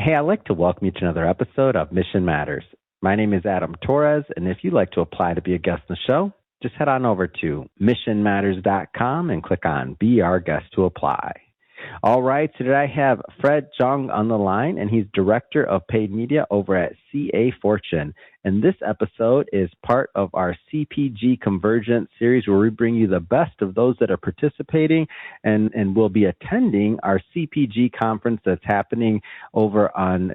Hey, I'd like to welcome you to another episode of Mission Matters. My name is Adam Torres, and if you'd like to apply to be a guest on the show, just head on over to missionmatters.com and click on Be Our Guest to apply. All right, so today I have Fred Jung on the line, and he's Director of Paid Media over at CA Fortune. And this episode is part of our CPG Convergence series, where we bring you the best of those that are participating and will be attending our CPG conference that's happening over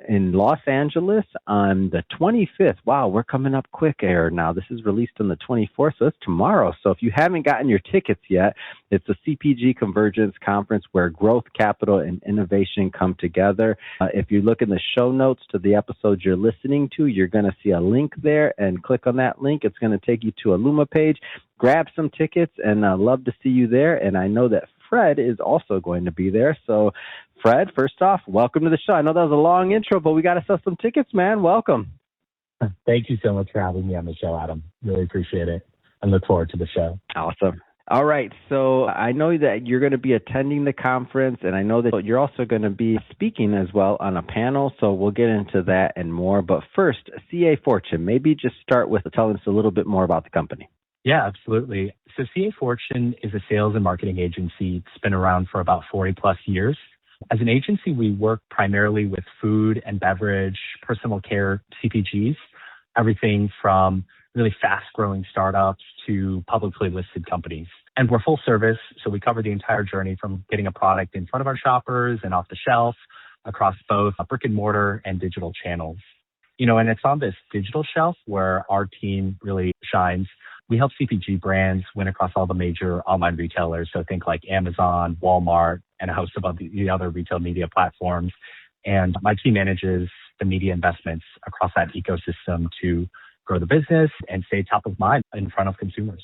in Los Angeles on the 25th. Wow, we're coming up quick here now. This is released on the 24th, so it's tomorrow. So if you haven't gotten your tickets yet, it's a CPG Convergence conference where growth, capital, and innovation come together. If you look in the show notes to the episode you're listening to, you're going to see a link there, and click on that link. It's going to take you to a Luma page. Grab some tickets, and I'd love to see you there. And I know that Fred is also going to be there. So, Fred, first off, welcome to the show. I know that was a long intro, but we got to sell some tickets, man. Welcome. Thank you so much for having me on the show, Adam. Really appreciate it and look forward to the show. Awesome. All right, so I know that you're going to be attending the conference, and I know that you're also going to be speaking as well on a panel, so we'll get into that and more. But first, CA Fortune, maybe just start with telling us a little bit more about the company. Yeah, absolutely. So CA Fortune is a sales and marketing agency. It's been around for about 40 plus years. As an agency, we work primarily with food and beverage, personal care CPGs, everything from really fast-growing startups to publicly listed companies. And we're full service, so we cover the entire journey from getting a product in front of our shoppers and off the shelf across both brick and mortar and digital channels. And it's on this digital shelf where our team really shines. We help CPG brands win across all the major online retailers, so think like Amazon, Walmart, and a host of the other retail media platforms. And my team manages the media investments across that ecosystem to grow the business and stay top of mind in front of consumers.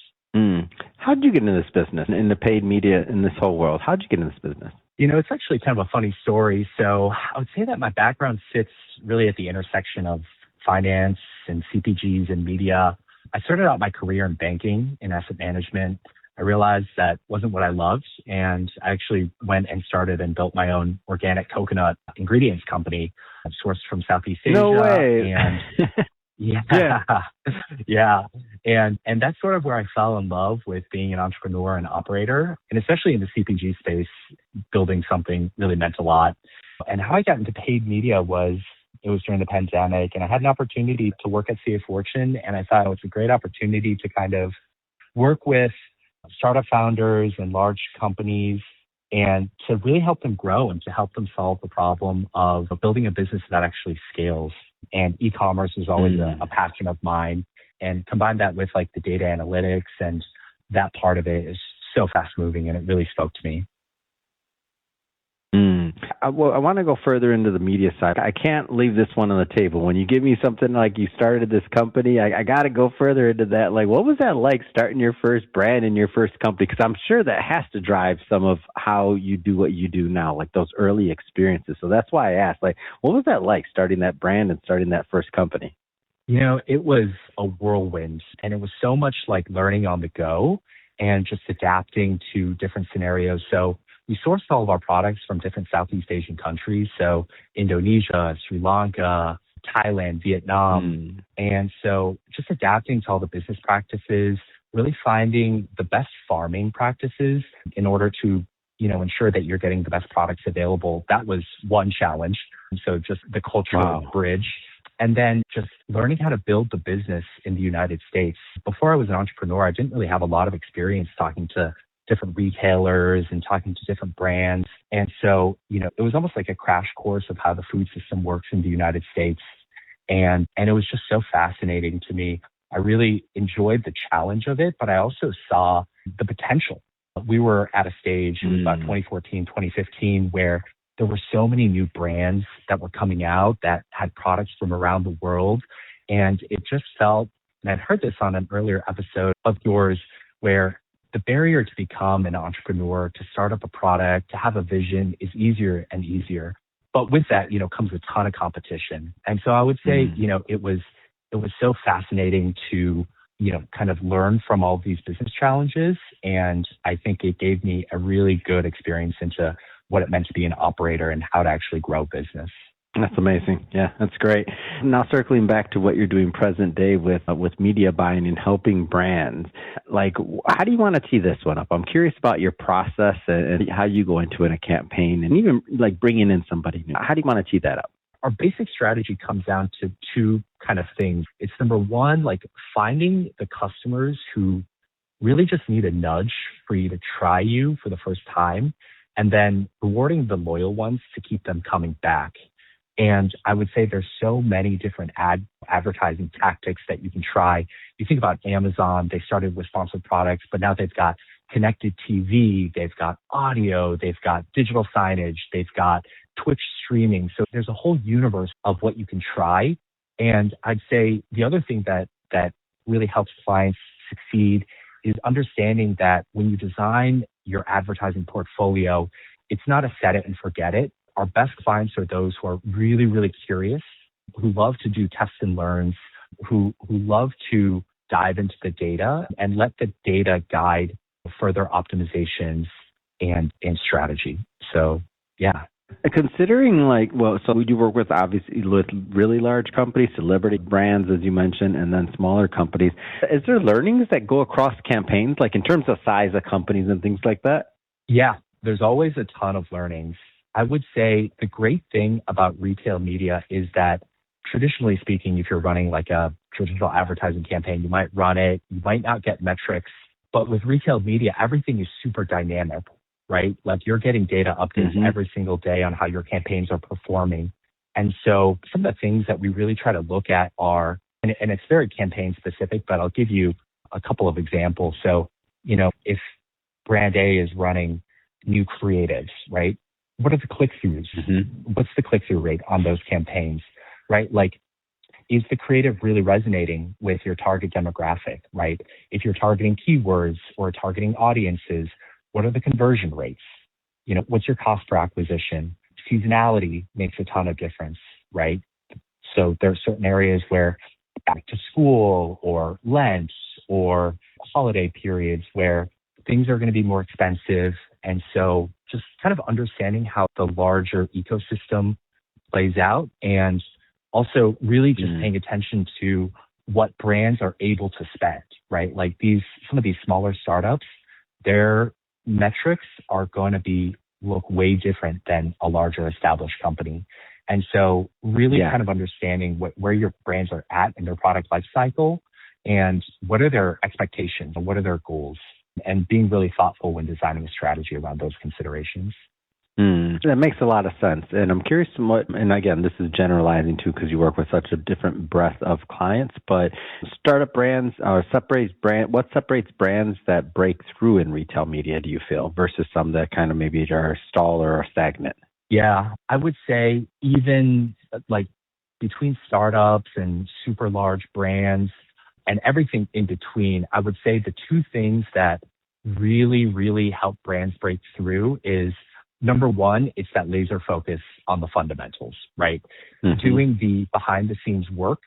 How did you get into this business, in the paid media, in this whole world? How did you get into this business? It's actually kind of a funny story. So I would say that my background sits really at the intersection of finance and CPGs and media. I started out my career in banking and asset management. I realized that wasn't what I loved, and I actually went and started and built my own organic coconut ingredients company sourced from Southeast Asia. No way. And Yeah. And that's sort of where I fell in love with being an entrepreneur and operator, and especially in the CPG space, building something really meant a lot. And how I got into paid media was during the pandemic, and I had an opportunity to work at CA Fortune, and I thought it was a great opportunity to kind of work with startup founders and large companies and to really help them grow and to help them solve the problem of building a business that actually scales. And e-commerce was always a passion of mine. And combine that with like the data analytics, and that part of it is so fast moving, and it really spoke to me. I want to go further into the media side. I can't leave this one on the table. When you give me something like you started this company, I got to go further into that. Like, what was that like starting your first brand in your first company? Because I'm sure that has to drive some of how you do what you do now, like those early experiences. So that's why I asked, like, what was that like starting that brand and starting that first company? It was a whirlwind, and it was so much like learning on the go and just adapting to different scenarios. So we sourced all of our products from different Southeast Asian countries. So Indonesia, Sri Lanka, Thailand, Vietnam. And so just adapting to all the business practices, really finding the best farming practices in order to, ensure that you're getting the best products available. That was one challenge. So just the cultural bridge. And then just learning how to build the business in the United States. Before I was an entrepreneur, I didn't really have a lot of experience talking to different retailers and talking to different brands. And so, it was almost like a crash course of how the food system works in the United States. And it was just so fascinating to me. I really enjoyed the challenge of it, but I also saw the potential. We were at a stage, it was about 2014, 2015, where there were so many new brands that were coming out that had products from around the world. And it just felt, and I'd heard this on an earlier episode of yours, where the barrier to become an entrepreneur, to start up a product, to have a vision is easier and easier. But with that, comes a ton of competition. And so I would say, it was so fascinating to, kind of learn from all of these business challenges. And I think it gave me a really good experience into what it meant to be an operator and how to actually grow business. That's amazing. Yeah, that's great. Now, circling back to what you're doing present day with media buying and helping brands, like how do you want to tee this one up? I'm curious about your process and how you go into a campaign, and even like bringing in somebody new. How do you want to tee that up? Our basic strategy comes down to two kind of things. It's number one, like finding the customers who really just need a nudge for you to try you for the first time, and then rewarding the loyal ones to keep them coming back. And I would say there's so many different advertising tactics that you can try. You think about Amazon, they started with sponsored products, but now they've got connected TV, they've got audio, they've got digital signage, they've got Twitch streaming. So there's a whole universe of what you can try. And I'd say the other thing that really helps clients succeed is understanding that when you design your advertising portfolio, it's not a set it and forget it. Our best clients are those who are really, really curious, who love to do tests and learns, who love to dive into the data and let the data guide further optimizations and strategy. So, yeah. Considering so we do work with obviously with really large companies, celebrity brands, as you mentioned, and then smaller companies. Is there learnings that go across campaigns, like in terms of size of companies and things like that? Yeah, there's always a ton of learnings. I would say the great thing about retail media is that traditionally speaking, if you're running like a traditional advertising campaign, you might run it, you might not get metrics, but with retail media, everything is super dynamic, right? Like you're getting data updates every single day on how your campaigns are performing. And so some of the things that we really try to look at are, and it's very campaign specific, but I'll give you a couple of examples. So, if brand A is running new creatives, right? What are the click-throughs? What's the click-through rate on those campaigns, right? Like, is the creative really resonating with your target demographic, right? If you're targeting keywords or targeting audiences, what are the conversion rates? What's your cost per acquisition? Seasonality makes a ton of difference, right? So there are certain areas where back to school or Lent or holiday periods where things are going to be more expensive. And so just kind of understanding how the larger ecosystem plays out, and also really just paying attention to what brands are able to spend, right? Like some of these smaller startups, their metrics are going to look way different than a larger established company. And so really kind of understanding where your brands are at in their product life cycle and what are their expectations and what are their goals, and being really thoughtful when designing a strategy around those considerations. That makes a lot of sense. And I'm curious and again, this is generalizing too, because you work with such a different breadth of clients, but startup brands what separates brands that break through in retail media, do you feel, versus some that kind of maybe are stall or are stagnant? Yeah, I would say even like between startups and super large brands and everything in between, I would say the two things that really, really help brands break through is, number one, it's that laser focus on the fundamentals, right? Doing the behind the scenes work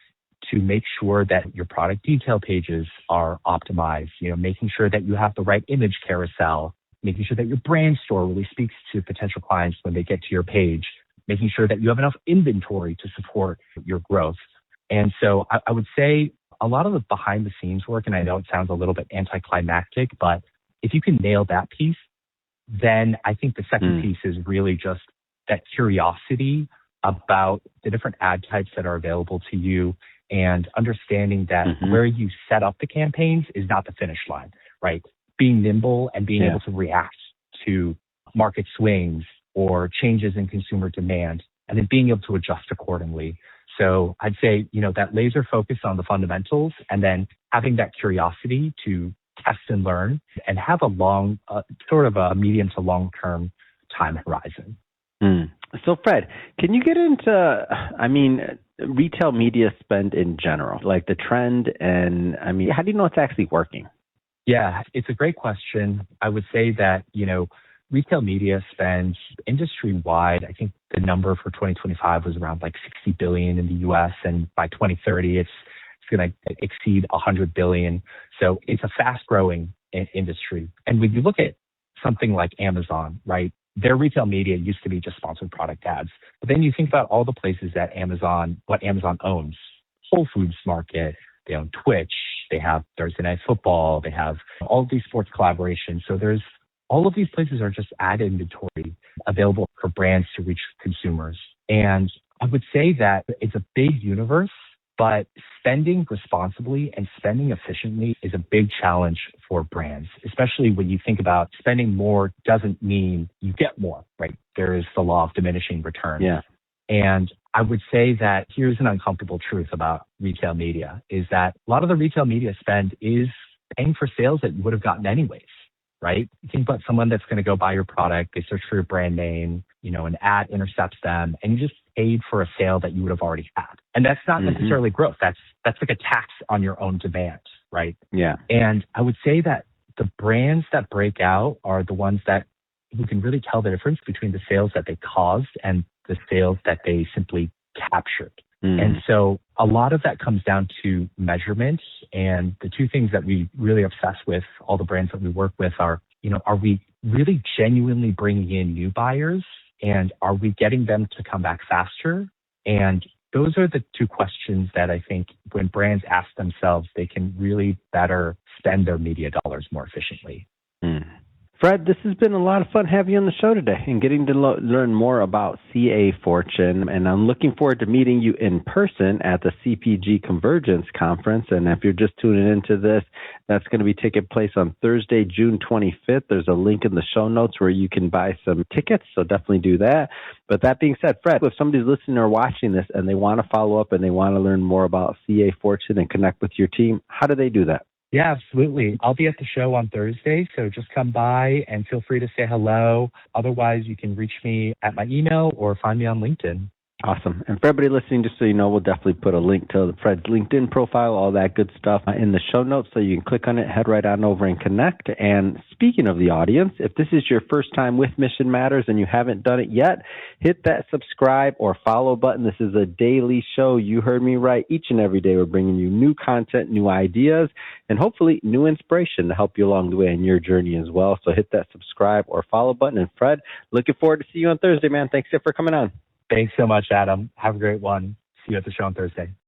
to make sure that your product detail pages are optimized, making sure that you have the right image carousel, making sure that your brand store really speaks to potential clients when they get to your page, making sure that you have enough inventory to support your growth. And so I would say a lot of the behind the scenes work, and I know it sounds a little bit anticlimactic, but if you can nail that piece, then I think the second piece is really just that curiosity about the different ad types that are available to you, and understanding that where you set up the campaigns is not the finish line, right? Being nimble and being able to react to market swings or changes in consumer demand, and then being able to adjust accordingly. So I'd say, that laser focus on the fundamentals, and then having that curiosity to test and learn and have a long, sort of a medium to long-term time horizon. So Fred, can you get into, retail media spend in general, like the trend, and how do you know it's actually working? Yeah, it's a great question. I would say that, retail media spend industry-wide, I think the number for 2025 was around like $60 billion in the US, and by 2030, it's going to exceed $100 billion. So it's a fast-growing industry. And when you look at something like Amazon, right, their retail media used to be just sponsored product ads. But then you think about all the places that what Amazon owns. Whole Foods Market, they own Twitch, they have Thursday Night Football, they have all of these sports collaborations. So there's all of these places are just ad inventory available for brands to reach consumers. And I would say that it's a big universe, but spending responsibly and spending efficiently is a big challenge for brands, especially when you think about spending more doesn't mean you get more, right? There is the law of diminishing returns. Yeah. And I would say that here's an uncomfortable truth about retail media is that a lot of the retail media spend is paying for sales that you would have gotten anyways, right? You think about someone that's going to go buy your product, they search for your brand name, an ad intercepts them, and you just paid for a sale that you would have already had. And that's not necessarily growth. That's like a tax on your own demand, right? Yeah. And I would say that the brands that break out are the ones that who can really tell the difference between the sales that they caused and the sales that they simply captured. And so a lot of that comes down to measurements. And the two things that we really obsess with, all the brands that we work with are we really genuinely bringing in new buyers? And are we getting them to come back faster? And those are the two questions that I think when brands ask themselves, they can really better spend their media dollars more efficiently. Fred, this has been a lot of fun having you on the show today and getting to learn more about CA Fortune. And I'm looking forward to meeting you in person at the CPG Convergence Conference. And if you're just tuning into this, that's going to be taking place on Thursday, June 25th. There's a link in the show notes where you can buy some tickets, so definitely do that. But that being said, Fred, if somebody's listening or watching this and they want to follow up and they want to learn more about CA Fortune and connect with your team, how do they do that? Yeah, absolutely. I'll be at the show on Thursday, so just come by and feel free to say hello. Otherwise, you can reach me at my email or find me on LinkedIn. Awesome. And for everybody listening, just so you know, we'll definitely put a link to Fred's LinkedIn profile, all that good stuff in the show notes, so you can click on it, head right on over and connect. And speaking of the audience, if this is your first time with Mission Matters and you haven't done it yet, hit that subscribe or follow button. This is a daily show. You heard me right. Each and every day, we're bringing you new content, new ideas, and hopefully new inspiration to help you along the way in your journey as well. So hit that subscribe or follow button. And Fred, looking forward to see you on Thursday, man. Thanks for coming on. Thanks so much, Adam. Have a great one. See you at the show on Thursday.